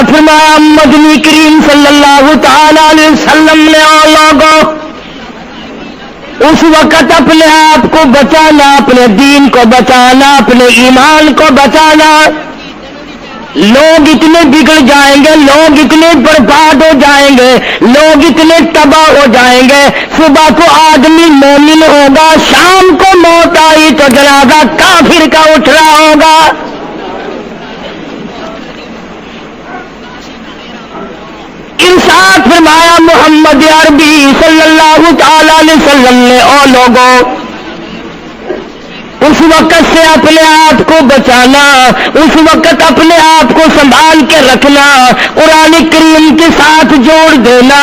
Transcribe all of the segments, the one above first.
فرمایا مدنی کریم صلی اللہ تعالی علیہ وسلم نے لوگوں اس وقت اپنے آپ کو بچانا، اپنے دین کو بچانا، اپنے ایمان کو بچانا. لوگ اتنے بگڑ جائیں گے، لوگ اتنے برباد ہو جائیں گے، لوگ اتنے تباہ ہو جائیں گے. صبح کو آدمی مومن ہوگا، شام کو موت آئی تو جنازہ کافر کا اٹھ رہا ہوگا. ارشاد فرمایا محمد عربی صلی اللہ تعالی علیہ وسلم نے او لوگوں اس وقت سے اپنے آپ کو بچانا، اس وقت اپنے آپ کو سنبھال کے رکھنا، قرآن کریم کے ساتھ جوڑ دینا،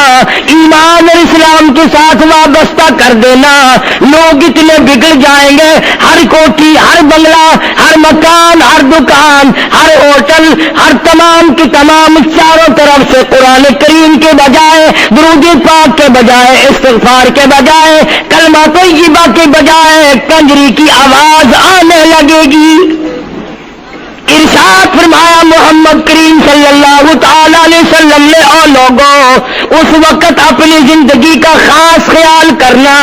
ایمان اور اسلام کے ساتھ وابستہ کر دینا. لوگ اتنے بگڑ جائیں گے، ہر کوٹھی، ہر بنگلہ، ہر مکان، ہر دکان، ہر ہوٹل، ہر تمام کی تمام چاروں طرف سے قرآن کریم کے بجائے، درود پاک کے بجائے، استغفار کے بجائے، کلمہ طیبہ کے بجائے کنجری کی آواز آنے لگے گی. ارشاد فرمایا محمد کریم صلی اللہ تعالی علیہ وسلم نے او لوگوں اس وقت اپنی زندگی کا خاص خیال کرنا.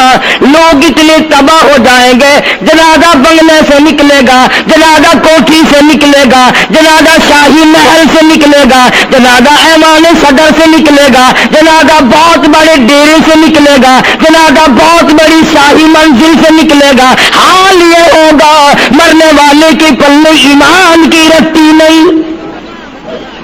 لوگ اتنے تباہ ہو جائیں گے، جنازہ بنگلے سے نکلے گا، جنازہ کوٹھی سے نکلے گا، جنازہ شاہی محل سے نکلے گا، جنازہ ایوان صدر سے نکلے گا، جنازہ بہت بڑے ڈیرے سے نکلے گا، جنازہ بہت بڑی شاہی منزل سے نکلے گا. حال یہ ہوگا مرنے والے کے پلے ایمان کی رتی نہیں.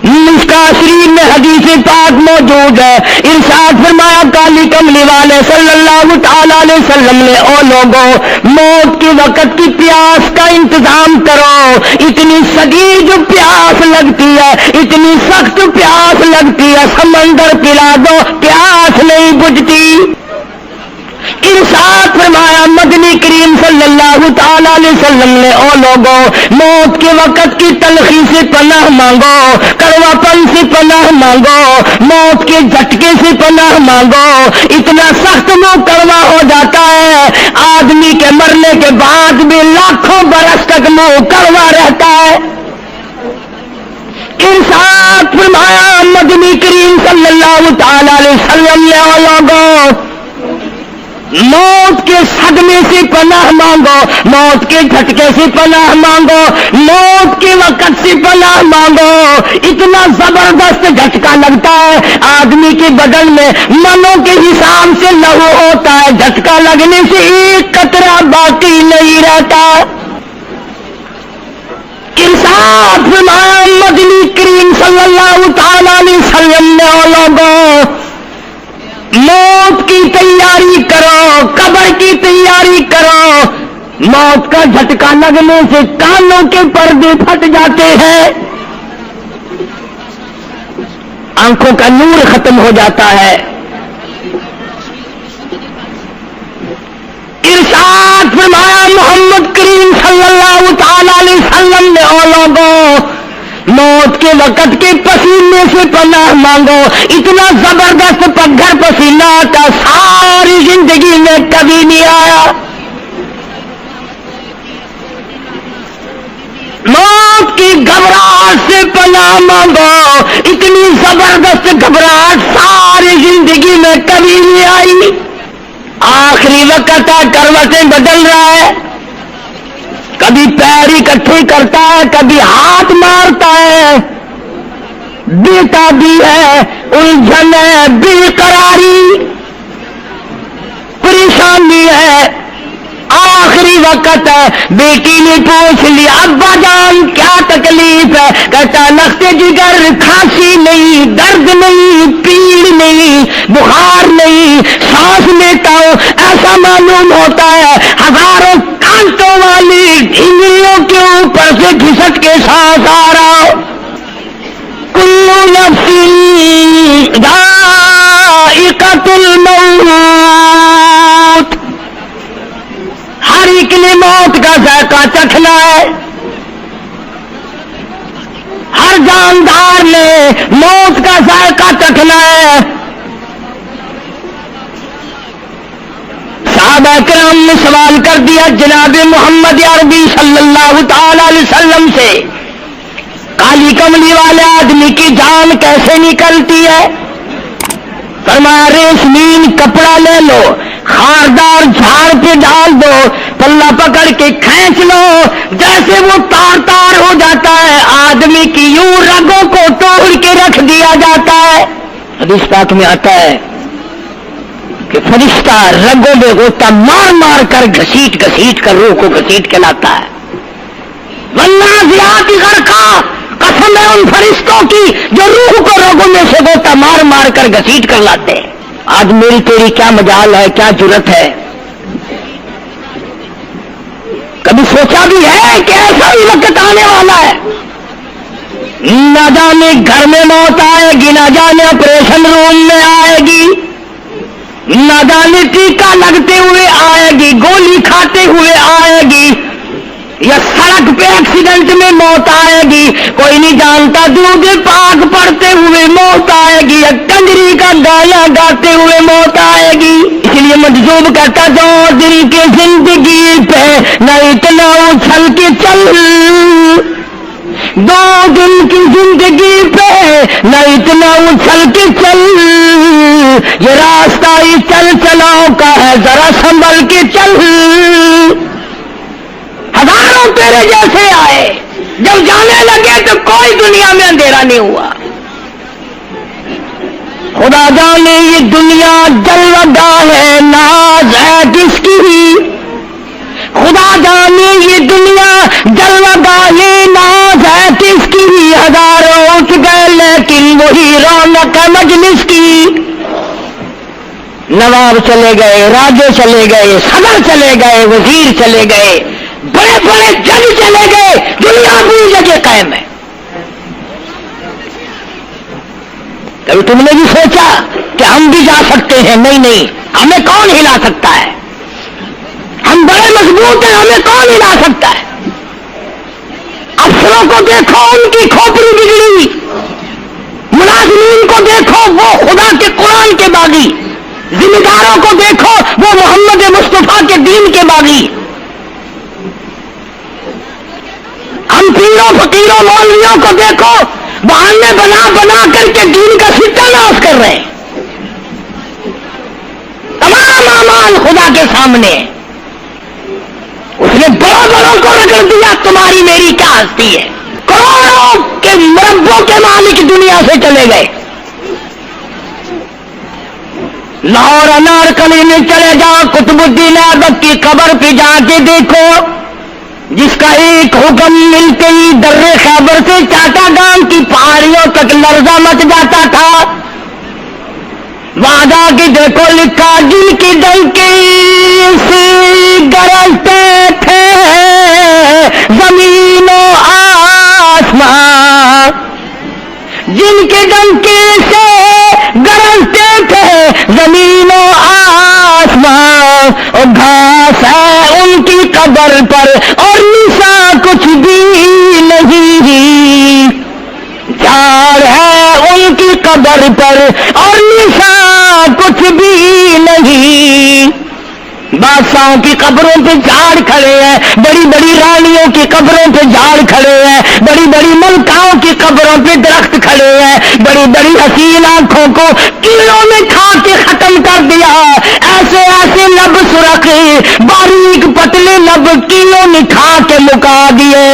مشکاہ شریف میں حدیث پاک موجود ہے. ارشاد فرمایا کالی کملی والے صلی اللہ تعالی علیہ وسلم نے او لوگوں موت کے وقت کی پیاس کا انتظام کرو. اتنی شدید پیاس لگتی ہے، اتنی سخت پیاس لگتی ہے، سمندر پلا دو پیاس نہیں بجھتی. ارشاد فرمایا مدنی کریم صلی اللہ تعالی علیہ وسلم نے او لوگوں موت کے وقت کی تلخی سے پناہ مانگو، کڑوا پن سے پناہ مانگو، موت کے جھٹکے سے پناہ مانگو. اتنا سخت منہ کڑوا ہو جاتا ہے، آدمی کے مرنے کے بعد بھی لاکھوں برس تک منہ کڑوا رہتا ہے. ارشاد فرمایا مدنی کریم صلی اللہ تعالی علیہ وسلم نے او لوگوں موت کے صدمے سے پناہ مانگو، موت کے جھٹکے سے پناہ مانگو، موت کے وقت سے پناہ مانگو. اتنا زبردست جھٹکا لگتا ہے، آدمی کے بدن میں منوں کے حساب سے لہو ہوتا ہے، جھٹکا لگنے سے ایک قطرہ باقی نہیں رہتا. ارشاد فرمایا مدنی کریم صلی اللہ تعالی علیہ وسلم نے لوگوں موت کی تیاری کرو، قبر کی تیاری کرو. موت کا جھٹکا لگنے سے کانوں کے پردے پھٹ جاتے ہیں، آنکھوں کا نور ختم ہو جاتا ہے. ارشاد فرمایا محمد کریم صلی اللہ تعالی علیہ وسلم نے او لوگوں موت کے وقت کے پسینے سے پناہ مانگو. اتنا زبردست پگھر پسینہ آتا ساری زندگی میں کبھی نہیں آیا. موت کی گھبراہٹ سے پناہ مانگو. اتنی زبردست گھبراہٹ ساری زندگی میں کبھی نہیں آئی. آخری وقت ہے، کروٹیں بدل رہا ہے، کبھی پیر اکٹھے کرتا ہے، کبھی ہاتھ مارتا ہے، بیٹا بھی ہے، الجھن ہے، بے قراری، پریشانی ہے. آخری وقت ہے، بیٹی نے پوچھ لیا ابا جان کیا تکلیف ہے؟ کہتا نقص جگر، کھانسی نہیں، درد نہیں، پیڑ نہیں، بخار نہیں، سانس لیتا ہوں ایسا معلوم ہوتا ہے ہزاروں کانٹوں والی ڈھینگلیوں کے اوپر سے گھسٹ کے سانس آ رہا. کلو نفس ذائقۃ الموت، ہر ایک نے موت کا ذائقہ چکھنا ہے. ایماندار نے موت کا ذائقہ چکھنا ہے۔ صحابہ کرام نے سوال کر دیا جناب محمد عربی صلی اللہ تعالی علیہ وسلم سے، کالی کملی والے آدمی کی جان کیسے نکلتی ہے؟ فرمایا ریشمین کپڑا لے لو، خاردار جھاڑ پہ ڈال دو، پلہ پکڑ کے کھینچ لو، جیسے وہ تار تار ہو جاتا ہے آدمی کی یوں رگوں کو توڑ کے رکھ دیا جاتا ہے۔ حدیث پاک میں آتا ہے کہ فرشتہ رگوں میں غوطہ مار مار کر گھسیٹ گھسیٹ کر روح کو گھسیٹ کے لاتا ہے۔ والنازعات غرقا، قسم ہے ان فرشتوں کی جو روح کو رگوں میں سے غوطہ مار مار کر گھسیٹ کر لاتے ہیں۔ آج میری تیری کیا مجال ہے، کیا جرت ہے؟ کبھی سوچا بھی ہے کہ ایسا بھی وقت آنے والا ہے، نہ جانے گھر میں موت آئے گی، نہ جانے آپریشن روم میں آئے گی، نہ جانے ٹیکا لگتے ہوئے آئے گی، گولی کھاتے ہوئے آئے گی، یا سڑک پہ ایکسیڈنٹ میں موت آئے گی، کوئی نہیں جانتا، درود پاک پڑھتے ہوئے موت آئے گی، یا کنجری کا گانا گاتے ہوئے موت آئے گی۔ اس لیے مجذوب کہتا 2 دن کی زندگی پہ نہ اتنا اچھل کے چل، 2 دن کی زندگی پہ نہ اتنا اچھل کے چل، یہ راستہ ہی چل چلاؤ کا ہے، ذرا سنبھل کے چل۔ ہزاروں تیرے جیسے آئے، جب جانے لگے تو کوئی دنیا میں اندھیرا نہیں ہوا۔ خدا جانے یہ دنیا جلوہ گاہ ہے، ناز ہے کس کی؟ خدا جانے یہ دنیا جلوہ گاہ ہے، ناز ہے کس کی؟ ہزاروں اٹھ گئے لیکن وہی رونق ہے مجلس کی۔ نواب چلے گئے، راجے چلے گئے، صدر چلے گئے، وزیر چلے گئے، بڑے بڑے جج چلے گئے، دنیا اپنی جگہ قائم ہے۔ کبھی تم نے بھی سوچا کہ ہم بھی جا سکتے ہیں؟ نہیں نہیں، ہمیں کون ہلا سکتا ہے؟ ہم بڑے مضبوط ہیں، ہمیں کون ہلا سکتا ہے؟ افسروں کو دیکھو، ان کی کھوپڑی بگڑی، ملازمین کو دیکھو وہ خدا کے قرآن کے باغی، ذمہ داروں کو دیکھو وہ محمد مصطفیٰ کے دین کے باغی۔ ہم پیروں فقیروں مولویوں کو دیکھو بہانے بنا بنا کر کے دین کا ستہ ناش کر رہے ہیں۔ تمام اعمال خدا کے سامنے، اس نے بڑوں بڑوں کو رگڑ دیا، تمہاری میری کیا ہستی ہے؟ کروڑوں کے مربوں کے مالک دنیا سے چلے گئے۔ لاہور انارکلی میں چلے جاؤ، قطب الدین ایبک کی قبر پہ جا کے دیکھو، جس کا ایک حکم ملتے ہی در خیبر سے چاٹا گام کی پہاڑیوں تک لرزہ مچ جاتا تھا۔ وہاں جا کے دیکھو لکھا جن کی ڈنکی سے گرجتے تھے زمین و آسمان، جن کے ڈنکی سے گرجتے تھے زمین و آسمان، اور گھاس ہے ان کی قبر پر اور نشان کچھ بھی نہیں، جھاڑ ہے ان کی قبر پر اور نشان کچھ بھی نہیں۔ بادشاہوں کی قبروں پہ جھاڑ کھڑے ہیں، بڑی بڑی رانیوں کی قبروں پہ جھاڑ کھڑے ہیں، بڑی بڑی ملکاؤں کی قبروں پہ درخت کھڑے ہیں، بڑی بڑی حسین آنکھوں کو کیڑوں نے کھا کے ختم کر دیا، ایسے ایسے لب سرخ باریک پتلے لب کیڑوں نے کھا کے مکا دیے۔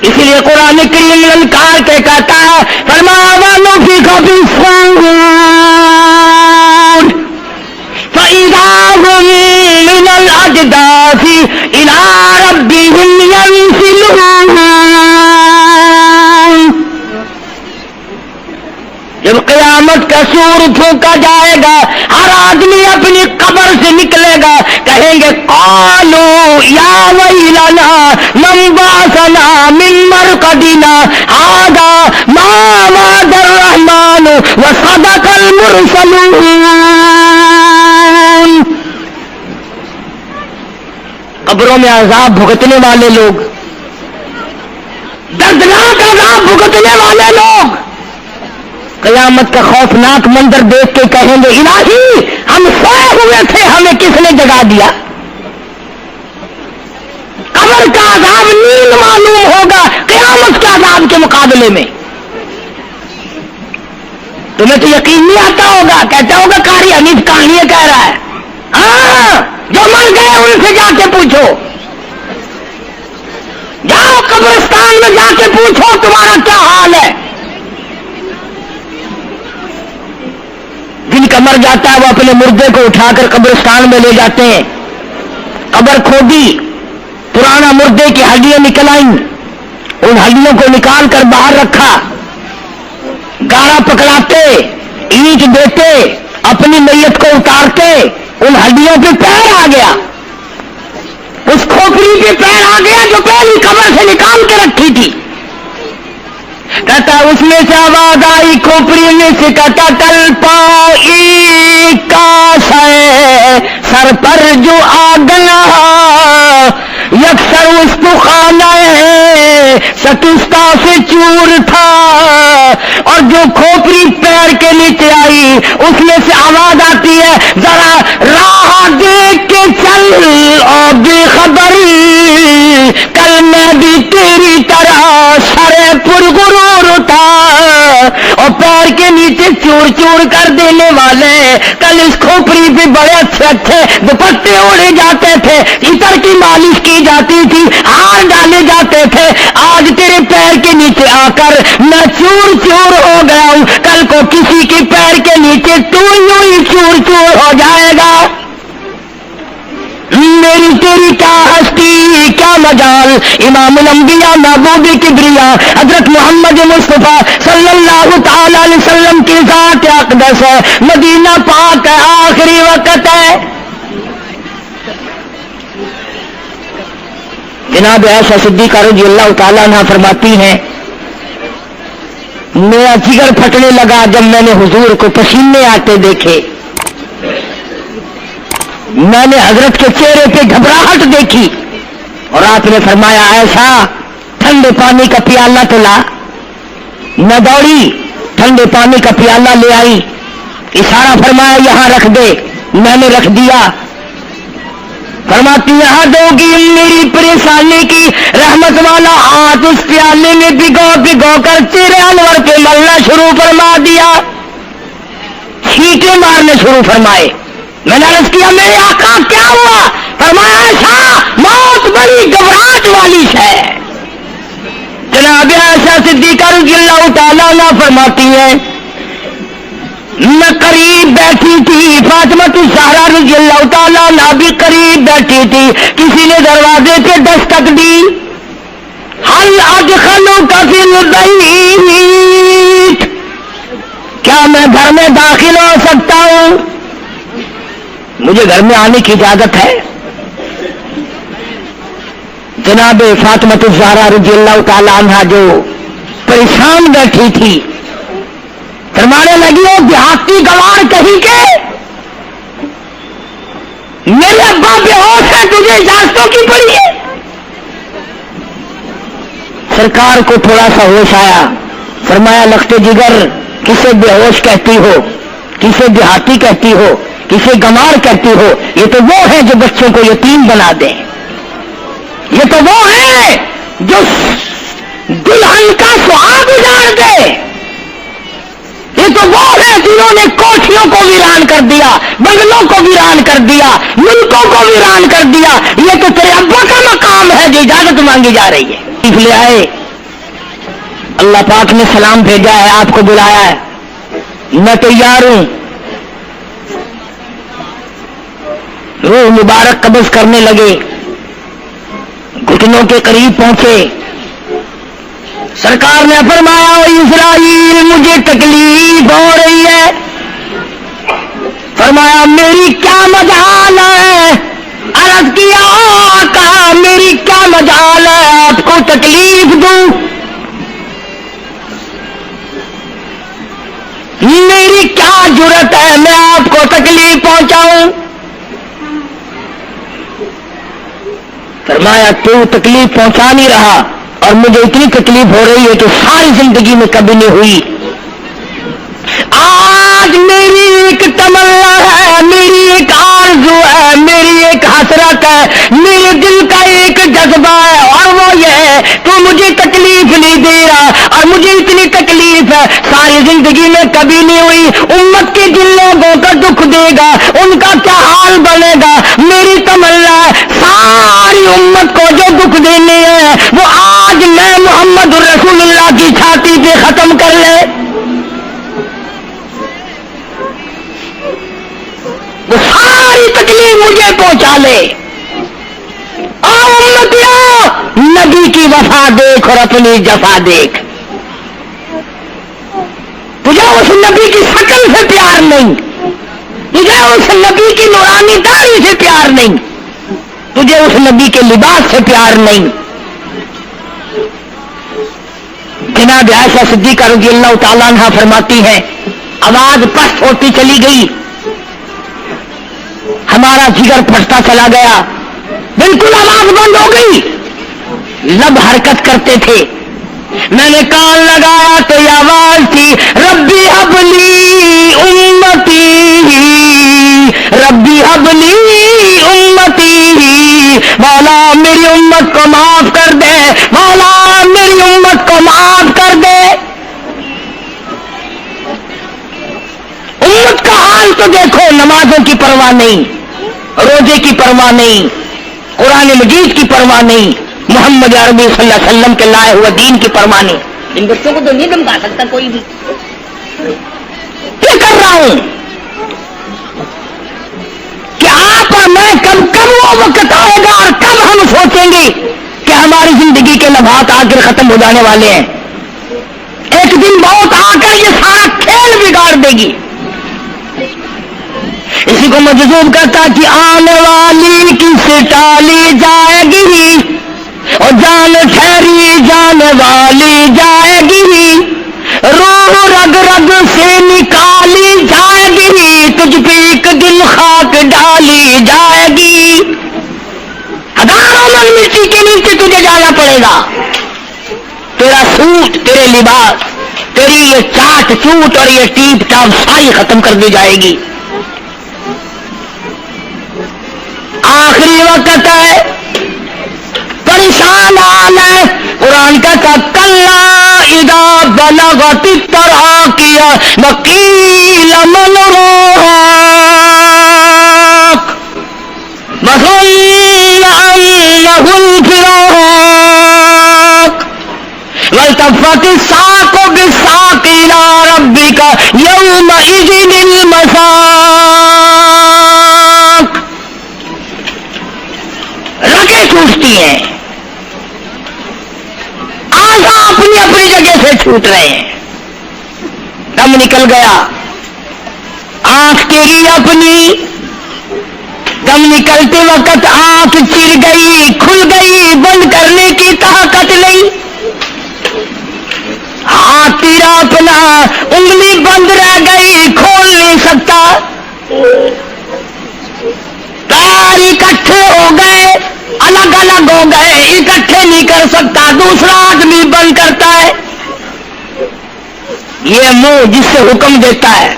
اس لیے قرآن کریم للکار کے کہتا ہے، فرمایا وَنُفِخَ فِي الصُّورِ فَإِذَا هُم مِّنَ الْأَجْدَاثِ إِلَىٰ رَبِّهِمْ يَنسِلُونَ۔ جب قیامت کا سور پھونکا جائے گا، ہر آدمی اپنی قبر سے نکلے گا، کہیں گے قالوا یا ویلنا من بعثنا من مرقدنا هذا ما وعد الرحمن وصدق المرسلون۔ قبروں میں عذاب بھگتنے والے لوگ عذاب بھگتنے والے لوگ قیامت کا خوفناک منظر دیکھ کے کہیں گے الہی ہم سوئے ہوئے تھے ہمیں کس نے جگا دیا. قبر کا عذاب نیند معلوم ہوگا قیامت کے عذاب کے مقابلے میں. تمہیں تو یقین نہیں آتا ہوگا, کہتا ہوگا قاری حنیف کہانیاں کہہ رہا ہے. ہاں جو مر گئے ان سے جا کے پوچھو, جاؤ قبرستان میں جا کے پوچھو تمہارا کیا حال ہے. جن کا مر جاتا ہے وہ اپنے مردے کو اٹھا کر قبرستان میں لے جاتے ہیں. قبر کھودی, پرانا مردے کی ہڈیاں نکل آئیں, ان ہڈیوں کو نکال کر باہر رکھا, گاڑا پکڑاتے, اینٹ دیتے, اپنی میت کو اتارتے, ان ہڈیوں پہ پیر آ گیا, اس کھوپڑی پہ پیر آ گیا جو پہلی قبر سے نکال کے رکھی تھی. کہتا اس میں سے آواز آئی کھوپڑی میں سے, کہتا ٹل پائی کاش ہے سر پر جو آگنا یکسر اس کو خانہ شکستہ سے چور تھا. اور جو کھوپڑی پیر کے نیچے آئی اس میں سے آواز آتی ہے ذرا راہ دیکھ کے چل اور بے خبری کل میں بھی تیری طرح سرے پرغرور تھا. اور پیر کے نیچے چور چور کر دینے والے کل اس کھوپڑی پہ بڑے اچھے اچھے دوپٹے اوڑے جاتے تھے, عطر کی مالش کی جاتی تھی, ہار ڈالے جاتے تھے. آج تیرے پیر کے نیچے آ کر میں چور چور ہو گیا ہوں, کل کو کسی کے پیر کے نیچے تو یوں ہی چور چور ہو جائے گا. میری تیری کیا ہستی کیا مجال. امام الانبیاء محبوب کبریا حضرت محمد مصطفیٰ صلی اللہ تعالی علیہ وسلم کی ذات اقدس ہے, مدینہ پاک ہے, آخری وقت ہے. جناب عائشہ صدیقہ رضی اللہ تعالیٰ عنہ فرماتی ہیں میرا جگر پھٹنے لگا جب میں نے حضور کو پسینے آتے دیکھے. میں نے حضرت کے چہرے پہ گھبراہٹ دیکھی اور آپ نے فرمایا ایسا ٹھنڈے پانی کا پیالہ تو لا. میں دوڑی, ٹھنڈے پانی کا پیالہ لے آئی, اشارہ فرمایا یہاں رکھ دے. میں نے رکھ دیا. فرماتی یہاں دو گی میری پریشانی کی رحمت والا ہاتھ اس پیالے میں بھگو بھگو کر چہرے انور پہ ملنا شروع فرما دیا, چھینٹے مارنے شروع فرمائے. میں نے عرض کیا میرے آقا کیا ہوا؟ فرمایا ایسا موت بڑی گھبراہٹ والی ہے. جناب عائشہ صدیقہ رضی اللہ تعالیٰ عنہ فرماتی ہیں میں قریب بیٹھی تھی, فاطمہ الزہرا رضی اللہ تعالیٰ عنہ بھی قریب بیٹھی تھی. کسی نے دروازے پہ دستک دی, حل ادخلوک فی البیت, کیا میں گھر میں داخل ہو سکتا ہوں؟ مجھے گھر میں آنے کی اجازت ہے؟ جناب فاطمہ الزہرا رضی اللہ تعالی عنہا جو پریشان بیٹھی تھی فرمانے لگی وہ دیہاتی گوار کہیں کے میرے ابا بے ہوش ہے, تجھے اجازتوں کی پڑی ہے. سرکار کو تھوڑا سا ہوش آیا, فرمایا لخت جگر کسے بے ہوش کہتی ہو, کسے دیہاتی کہتی ہو, کسے گمار کہتی ہو؟ یہ تو وہ ہے جو بچوں کو یتیم بنا دیں, یہ تو وہ ہے جو دلہن کا سہاگ اجاڑ دے, یہ تو وہ ہے جنہوں نے کوٹھیوں کو ویران کر دیا, بنگلوں کو ویران کر دیا, ملکوں کو ویران کر دیا. یہ تو تیرے ابا کا مقام ہے جو اجازت مانگی جا رہی ہے. اس لیے آئے, اللہ پاک نے سلام بھیجا ہے, آپ کو بلایا ہے, میں تیار ہوں. روح مبارک قبض کرنے لگے, گھٹنوں کے قریب پہنچے. سرکار نے فرمایا او اسرائیل مجھے تکلیف ہو رہی ہے. فرمایا میری کیا مجال ہے؟ عرض کیا آقا میری کیا مجال ہے آپ کو تکلیف دوں؟ میری کیا جرت ہے میں آپ کو تکلیف پہنچاؤں؟ فرمایا تو تکلیف پہنچا نہیں رہا اور مجھے اتنی تکلیف ہو رہی ہے کہ ساری زندگی میں کبھی نہیں ہوئی. آج میری ایک تمنا ہے، میری ایک آرزو ہے، میری ایک حسرت ہے، میرے دل کا ایک جذبہ ہے، اور وہ یہ ہے تو مجھے تکلیف نہیں دے رہا، اور مجھے اتنی تکلیف ہے ساری زندگی میں کبھی نہیں ہوئی. امت کے جن لوگوں کا دکھ دے گا ان کا کیا حال بنے گا. میری تمنا ہے ساری امت کو جو دکھ دینے ہیں وہ آج میں محمد رسول اللہ کی چھاتی پہ ختم کر لے. وہ ساری تکلیف مجھے پہنچا لے. اور امتیوں نبی کی وفا دیکھ اور اپنی جفا دیکھ. تجھے اس نبی کی شکل سے پیار نہیں، تجھے اس نبی کی نورانی داڑھی سے پیار نہیں، تجھے اس نبی کے لباس سے پیار نہیں. جناب عائشہ صدیقہ رضی اللہ تعالیٰ عنہا فرماتی ہیں آواز پست ہوتی چلی گئی، ہمارا جگر پھٹتا چلا گیا، بالکل آواز بند ہو گئی، لب حرکت کرتے تھے. میں نے کان لگایا تو یہ آواز تھی ربی حبلی امتی، ربی حبلی امتی، مولا میری امت کو معاف کر دے، مولا میری امت کو معاف کر دے. امت کا حال تو دیکھو، نمازوں کی پرواہ نہیں، روزے کی پرواہ نہیں، قرآن مجید کی پرواہ نہیں، محمد عربی صلی اللہ علیہ وسلم کے لائے ہوئے دین کی پرواہ نہیں. ان بچوں کو تو نہیں دمکا سکتا کوئی بھی. کیا کر رہا ہوں کہ آپ اور میں کب وہ وقت آئے گا اور کب ہم سوچیں گے کہ ہماری زندگی کے لمحات آ کر ختم ہو جانے والے ہیں. ایک دن موت آ کر یہ سارا کھیل بگاڑ دے گی. اسی کو مجذوب کرتا کہ آنے والی کس ٹالی جائے گی، اور جان ٹھہری جانے والی جائے گی، روح رگ رگ سے نکالی جائے گی، تجھ پہ ایک دن خاک ڈالی جائے گی. ہزاروں من مٹی کے نیچے تجھے جانا پڑے گا. تیرا سوٹ، تیرے لباس، تیری یہ چاٹ چوٹ اور یہ ٹیپ ٹاپ ساری ختم کر دی جائے گی. آخری وقت ہے، پریشان حال ہے. قرآن کا کلا اذا بلغت التراقی وقیل من راق وظن انه الفراق والتفت الساق بالساق الى ربك يومئذ المساق. رگیں چھوٹتی ہیں، آزا اپنی اپنی جگہ سے چھوٹ رہے ہیں، دم نکل گیا. آنکھ تیری اپنی، دم نکلتے وقت آنکھ چر گئی، کھل گئی، بند کرنے کی طاقت نہیں. ہاتھ تیرا اپنا، انگلی بند رہ گئی، کھول نہیں سکتا. پیر اکٹھے ہو گئے، الگ الگ ہو گئے، اکٹھے نہیں کر سکتا، دوسرا آدمی بند کرتا ہے. یہ منہ جس سے حکم دیتا ہے،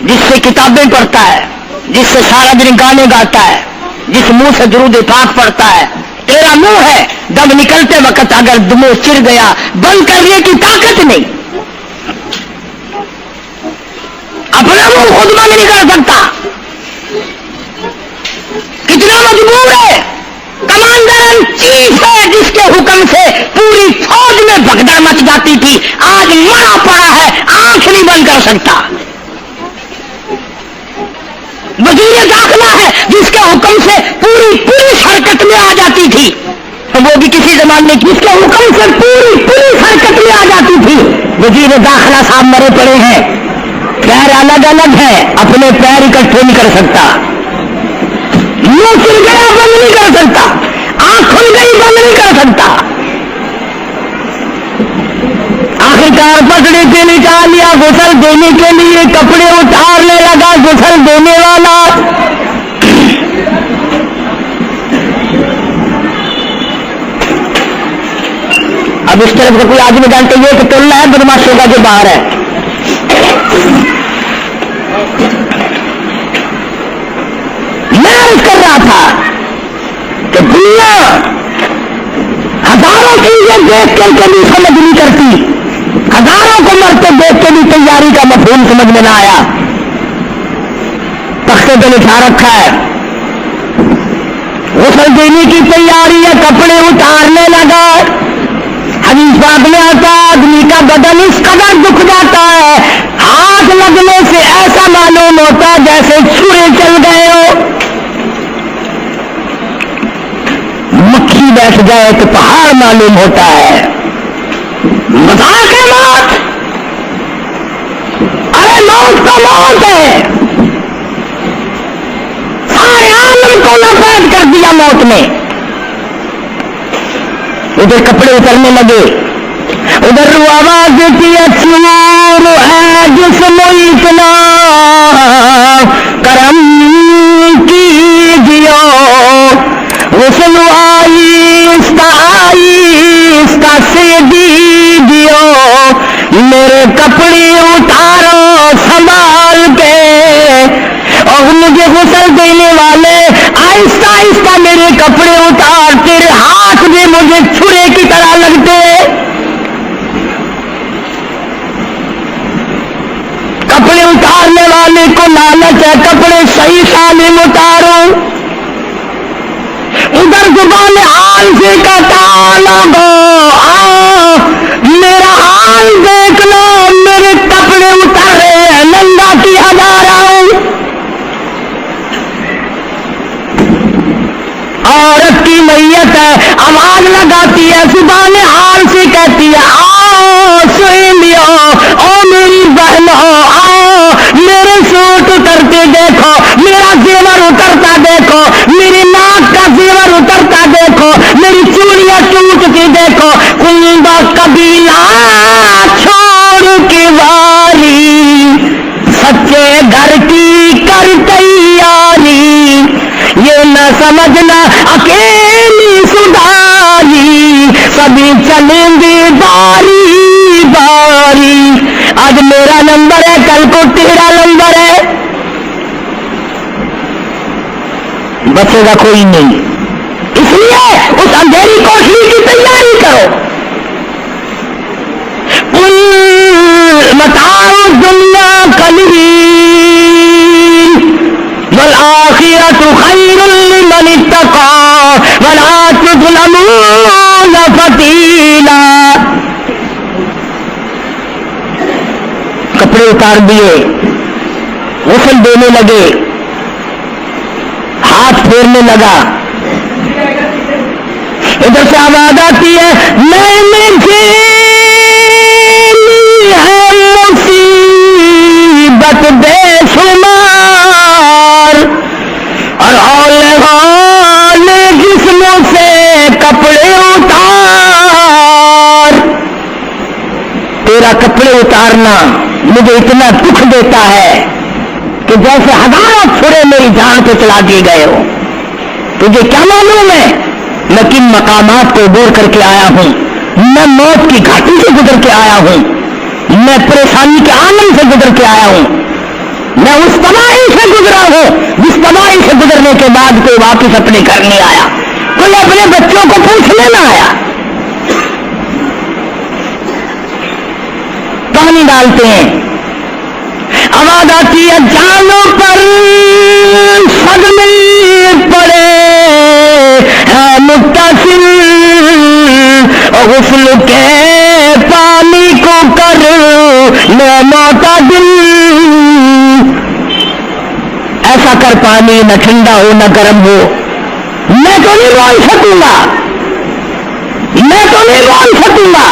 جس سے کتابیں پڑھتا ہے، جس سے سارا دن گانے گاتا ہے، جس منہ سے درود پاک پڑھتا ہے، تیرا منہ ہے. دم نکلتے وقت اگر منہ چر گیا، بند کرنے کی طاقت نہیں. اپنا منہ خود بند نہیں کر سکتا. کتنا مجبور ہے. کمانڈر ان چیف ہے جس کے حکم سے پوری فوج میں بھگدڑ مچ جاتی تھی، آج مرا پڑا ہے، آنکھ نہیں بند کر سکتا. وزیر داخلہ ہے جس کے حکم سے پوری پولیس حرکت میں آ جاتی تھی، وہ بھی کسی زمانے جس کے حکم سے پوری پولیس حرکت میں آ جاتی تھی. وزیر داخلہ صاحب مرے پڑے ہیں، پیر الگ الگ ہے، اپنے پیر اکٹھے نہیں کر سکتا. منہ چل گیا، بند نہیں کر سکتا. آنکھ کھل گئی، بند نہیں کر سکتا. آخرکار پکڑے سے نکال لیا، غسل دینے کے لیے کپڑے اتارنے لگا غسل دینے والا. اب اس طرف سے کوئی آدمی جانتے یہ کہ ٹولہ ہے بدماشوں کا جو باہر ہے. میں عرض کر رہا تھا کہ دنیا ہزاروں چیزیں دیکھ کر کے بھی سمجھ نہیں کرتی, ہزاروں کو مرتے دیکھ کے بھی تیاری کا مفہوم سمجھ میں نہ آیا. تختے پہ لکھا رکھا ہے غسل دینے کی تیاری ہے, کپڑے اتارنے لگا. حدیث پاک میں آتا آدمی کا بدن اس قدر دکھ جاتا ہے, ہاتھ لگنے سے ایسا معلوم ہوتا جیسے چھرے چل گئے ہو. مکھی بیٹھ جائے تو پہاڑ معلوم ہوتا ہے. مذاق ہے موت, ارے موت تو موت ہے. سارے عالم کو لپیٹ کر دیا موت نے. ادھر کپڑے اترنے لگے, ادھر آواز دیتی ہے چور ہے جسم اتنا کرم کیجیو. غسل آہستہ آہستہ سے دیجیو, میرے کپڑے اتارو سنبھال کے. اور مجھے غسل دینے والے آہستہ آہستہ میرے کپڑے اتار, تیرے ہاتھ بھی مجھے چھرے کی طرح لگتے. کپڑے اتارنے والے کو لالچ ہے کپڑے صحیح سالم اتارو. ادھر زبان حال سے کہتا لوگو میرا حال دیکھ لو, میرے کپڑے اتر رہے ہیں, ننگا کیا جا رہا ہوں. عورت کی میت ہے, آواز لگاتی ہے, زبان حال سے کہتی ہے آؤ سہیلیو, او میری بہنوں آؤ, میرے سوٹ اترتے دیکھو, میرا زیور اترتا دیکھو, میری ناک کا زیور اترتا دیکھو, میری چوڑیاں ٹوٹتی دیکھو. کنبا قبیلہ چھوڑ کے واری, سچے گھر کی کر تیاری, یہ نہ سمجھنا اکیلی سداری, سبھی چلیں گے باری باری. آج میرا نمبر ہے, کل کو تیرا نمبر ہے, بچے گا کوئی نہیں. اس لیے اس اندھیری کوٹلی کی تیاری کرو. متاع دنیا قلیل والآخرۃ خیر لمن اتقى ولا تظلمون فتیلا. کپڑے اتار دیے, غسل دینے لگے, ہاتھ پھیرنے لگا. ادھر سے آواز آتی ہے میں نے جھیلی ہے مصیبت بے شمار, اور ہولے ہولے جسموں سے کپڑے اتار. تیرا کپڑے اتارنا مجھے اتنا دکھ دیتا ہے کہ جیسے ہزاروں چھرے میری جان پہ چلا دیے گئے ہو. تجھے کیا معلوم ہے میں کن مقامات کو عبور کر کے آیا ہوں, میں موت کی گھاٹی سے گزر کے آیا ہوں, میں پریشانی کے عالم سے گزر کے آیا ہوں, میں اس تباہی سے گزرا ہوں جس تباہی سے گزرنے کے بعد کوئی واپس اپنے گھر نہیں آیا, کوئی اپنے بچوں کو پوچھنے نہ آیا. پانی ڈالتے ہیں, آواز آتی ہے جانوں پر صدمے پڑے ہے متصل, غسل کے پانی کو کر لے معتدل. ایسا کر پانی نہ ٹھنڈا ہو نہ گرم ہو. میں تو نہیں بول سکوں گا, میں تو نہیں بول سکوں گا.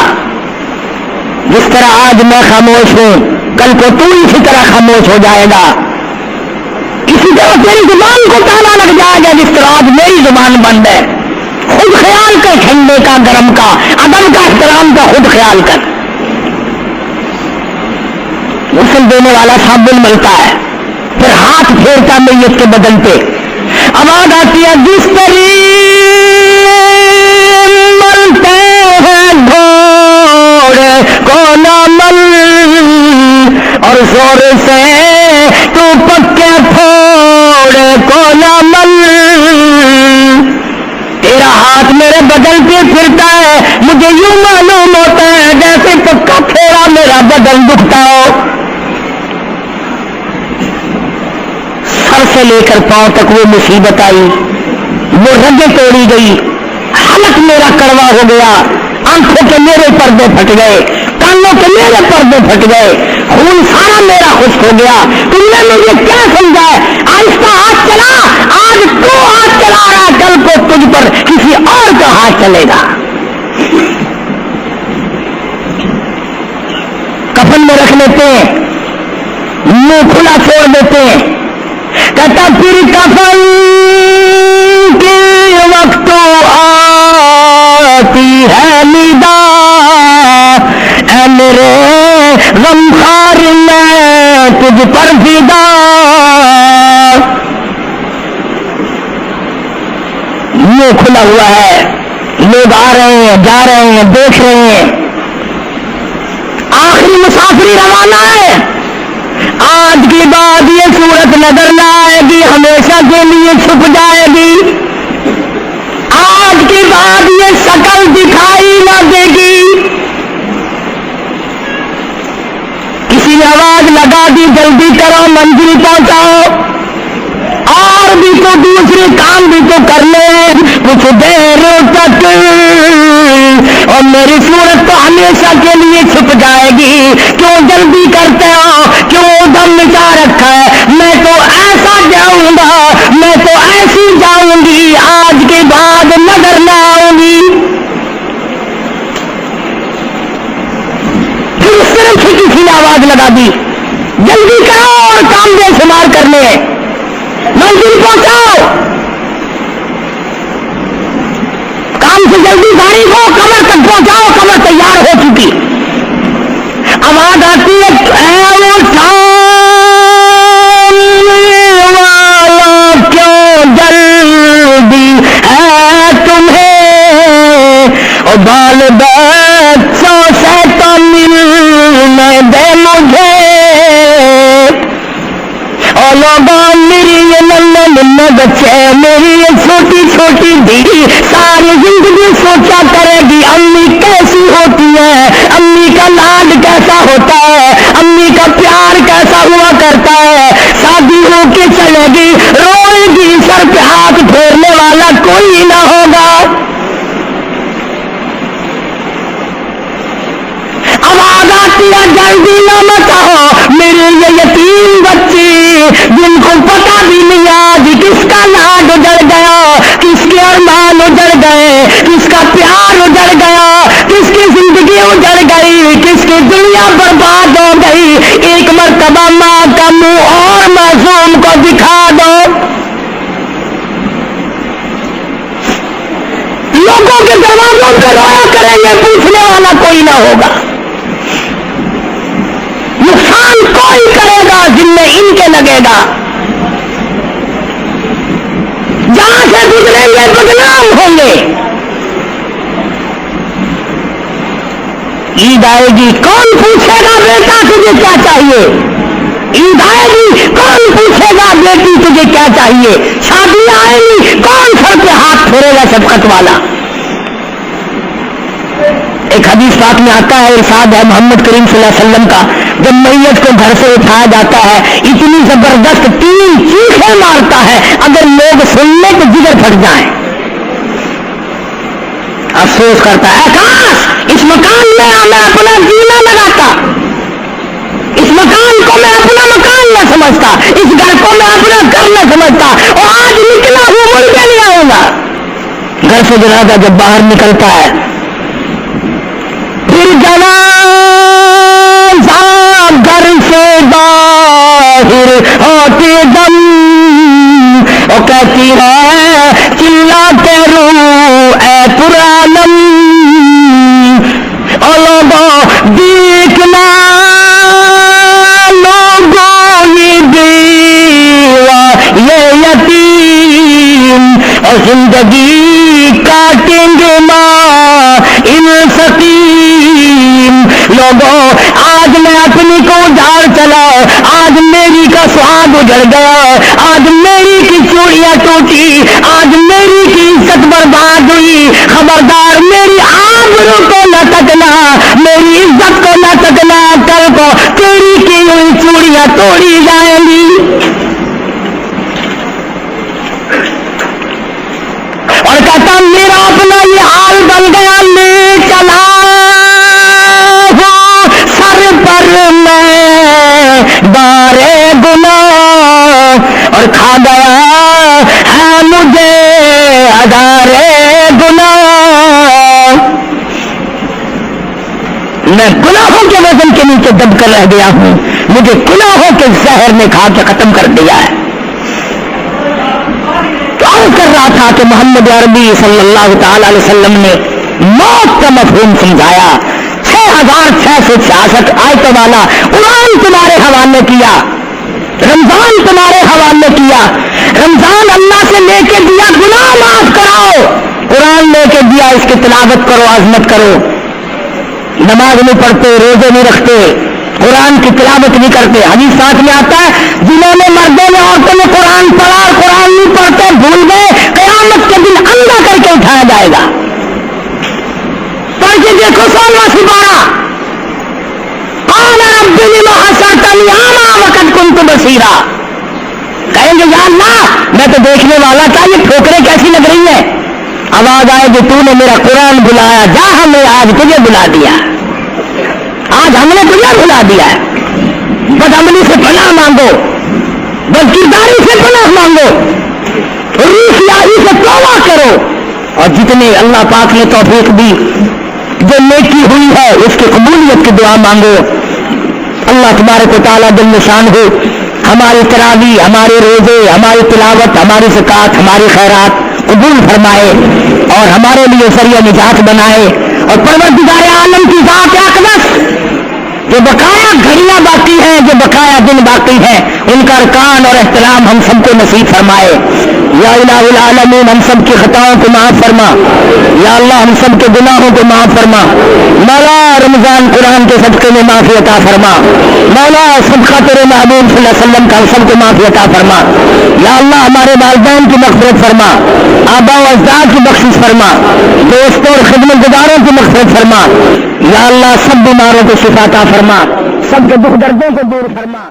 جس طرح آج میں خاموش ہوں کل کو تو اسی طرح خاموش ہو جائے گا. اسی طرح تیری زبان کو تالا لگ جائے گا جس طرح آج میری زبان بند ہے. خود خیال کر, ٹھنڈے کا گرم کا ادب کا احترام کا خود خیال کر. غسل دینے والا صابن ملتا ہے, پھر ہاتھ پھیرتا میت کے بدن پہ. آواز آتی ہے جس طریق ملتے ہیں زور سے تو پکے پھوڑ کو نہ مل، تیرا ہاتھ میرے بدن پہ پھرتا ہے، مجھے یوں معلوم ہوتا ہے جیسے پکا پھوڑا میرا بدن دکھتا ہو، سر سے لے کر پاؤں تک وہ مصیبت آئی، وہ رگیں توڑی گئی، حلق میرا کڑوا ہو گیا، آنکھوں کے میرے پردے پھٹ گئے، کانوں کے میرے پردے پھٹ گئے، خون سارا میرا خشک ہو گیا، تم نے مجھے کیا سمجھا ہے؟ آہستہ ہاتھ چلا، آج تو ہاتھ چلا رہا، کل کو تجھ پر کسی اور کا ہاتھ چلے گا۔ کفن میں رکھ لیتے ہیں، منہ کھلا چھوڑ دیتے ہیں، کہتا پھر کفن کے وقت آتی ہے ندا، اے میرے غمخوار میں تجھ پر فدا، منہ کھلا ہوا ہے، لوگ آ رہے ہیں جا رہے ہیں دیکھ رہے ہیں، آخری مسافری روانہ ہے، آج کے بعد یہ صورت نظر نہ آئے گی، ہمیشہ کے لیے چھپ جائے گی، آج کے بعد یہ شکل دکھائی نہ دے گی۔ کسی نے آواز لگا دی جلدی کرو منزل پہنچاؤ، اور بھی تو دوسرے کام بھی تو کر لیں کچھ دیر تک، اور میری صورت تو ہمیشہ کے لیے چھپ جائے گی، کیوں جلدی کرتے ہو، کیوں دم مچا رکھا ہے، میں تو ایسا جاؤں گا، میں تو ایسی جاؤں گی، آج کے بعد نظر نہ آؤں گی۔ پھر صرف کسی نے آواز لگا دی جلدی کرو اور کام بے شمار کر لیں، منزل پہنچاؤ، کام سے جلدی فارغ ہو، کمر تک پہنچاؤ، کمر تیار ہو چکی، آواز آتی ہے اے وہ والا کیوں جلدی ہے تمہیں، اور بال بچوں سے تو ملنے دے مجھے، اور لوگوں میری یہ ننھے ننھے بچے، میری یہ چھوٹی چھوٹی دھی ساری زندگی سوچا کرے گی امی کیسی ہوتی ہے، امی کا لاڈ کیسا ہوتا ہے، امی کا پیار کیسا ہوا کرتا ہے، شادی ہو کے چلے گی روئے گی، سر پہ ہاتھ پھیرنے والا کوئی نہ ہوگا، آواز آتی ہے جلدی نہ مچاؤ، میرے یہ یتیم بچی جن کو پتا بھی نہیں آج کس کا لاڈ اجڑ گیا، کس کے ارمان اجڑ گئے، کس کا پیار اجڑ گیا، کس کی زندگی اجڑ گئی، کس کی دنیا برباد ہو گئی، ایک مرتبہ ماں کا منہ اور معصوم کو دکھا دو، لوگوں کے دروازوں پہ رویا کریں گے، پوچھنے والا کوئی نہ ہوگا، نقصان کوئی کرے گا ذمہ ان کے لگے گا، جہاں سے گزریں گے بدنام ہوں گے، عید آئے گی کون پوچھے گا بیٹا تجھے کیا چاہیے، عید آئے گی کون پوچھے گا بیٹی تجھے کیا چاہیے، شادی آئے گی کون سر پہ ہاتھ پھیرے گا شفقت والا۔ ایک حدیث پاک میں آتا ہے، ارشاد ہے محمد کریم صلی اللہ علیہ وسلم کا، جب میت کو گھر سے اٹھایا جاتا ہے اتنی زبردست 3 چیخیں مارتا ہے، اگر لوگ سننے تو جگر پھٹ جائیں، افسوس کرتا ہے کاش اس مکان میں میں اپنا جینا لگاتا، اس مکان کو میں اپنا مکان نہ سمجھتا، اس گھر کو میں اپنا گھر نہ سمجھتا، اور آج نکلا ہوں مڑ کے نہیں آؤں گا۔ گھر سے جنازہ جب باہر نکلتا ہے پھر جنازہ گھر سے باہر ہوتے دم، اور کہتی ہے چلاتے رو اے پرانم، اور لوگوں دیکھنا لوگوں یہ دیوا یہ یتیم، اور زندگی کاٹیں گے ماں ان سقیم، لوگوں آج میں اپنی کو جھاڑ چلا، آج میری کا سہاگ اجڑ گیا، آج میری کی چوڑیاں ٹوٹی، آج میری کی عزت برباد ہوئی، خبردار میری آبرو کو نہ تکنا، میری عزت کو نہ تکنا، کل کو تیری کی ہوئی چوڑیاں توڑی جائیں گی۔ اور کہتا میرا اپنا یہ حال بن گیا، لے چلا سر پر میں بارے گناہ، اور کھا گیا ہے مجھے ہزارے گناہ، میں گناہوں کے وزن کے نیچے دب کر رہ گیا ہوں، مجھے گناہوں کے زہر نے کھا کے ختم کر دیا ہے۔ کر رہا تھا کہ محمد عربی صلی اللہ تعالی علیہ وسلم نے موت کا مفہوم سمجھایا، 6666 آیتوں والا قرآن تمہارے حوالے کیا، رمضان تمہارے حوالے کیا، رمضان اللہ سے لے کے دیا گناہ معاف کراؤ، قرآن لے کے دیا اس کی تلاوت کرو، عظمت کرو، نماز نہیں پڑھتے، روزے نہیں رکھتے، قرآن کی تلاوت نہیں کرتے۔ حدیث ساتھ میں آتا ہے جنہوں نے مردوں نے عورتوں نے قرآن پڑھا اور قرآن نہیں پڑھتے بھول گئے، قیامت کے دن اندھا کر کے اٹھایا جائے گا۔ پڑھ کے دیکھو 16واں سپارہ، قال رب لم حشرتنی اعمی وقد كنت بصیرا، کہیں گے یا اللہ میں تو دیکھنے والا تھا، یہ ٹھوکریں کیسی لگ رہی ہیں؟ آواز آئے کہ تو نے میرا قرآن بلایا، جا ہم نے آج تجھے بلا دیا، آج ہم نے تجھے بلا دیا ہے، بدعملی سے پناہ مانگو، بدکرداری سے پناہ مانگو، ریشیاری سے توبہ کرو، اور جتنے اللہ پاک نے توفیق دی جو نیکی ہوئی ہے اس کی قبولیت کی دعا مانگو۔ اللہ تبارک و تعالیٰ جل شان ہو ہماری تراویح، ہمارے روزے، ہماری تلاوت، ہماری زکات، ہماری خیرات قبول فرمائے اور ہمارے لیے ذریعہ نجات بنائے، اور پروردگار عالم کی ذات اقدس جو بقایا گھڑیاں باقی ہیں، جو بقایا دن باقی ہیں، ان کا ارکان اور احترام ہم سب کو نصیب فرمائے۔ یا الہ العالمین ہم سب کی خطاؤں کو معاف فرما، یا اللہ ہم سب کے گناہوں کو معاف فرما، مولا رمضان قرآن کے صدقے میں معافی عطا فرما، مولا صدقہ تیرے محبوب صلی اللہ علیہ وسلم کا ہم سب کو معافی عطا فرما، یا اللہ ہمارے والدین کی مغفرت فرما، آباء و اجداد کی بخشش فرما، دوستوں اور خدمت گزاروں کی مغفرت فرما، یا اللہ سب بیماروں کو شفا عطا فرما، سب کے دکھ دردوں کو دور فرما۔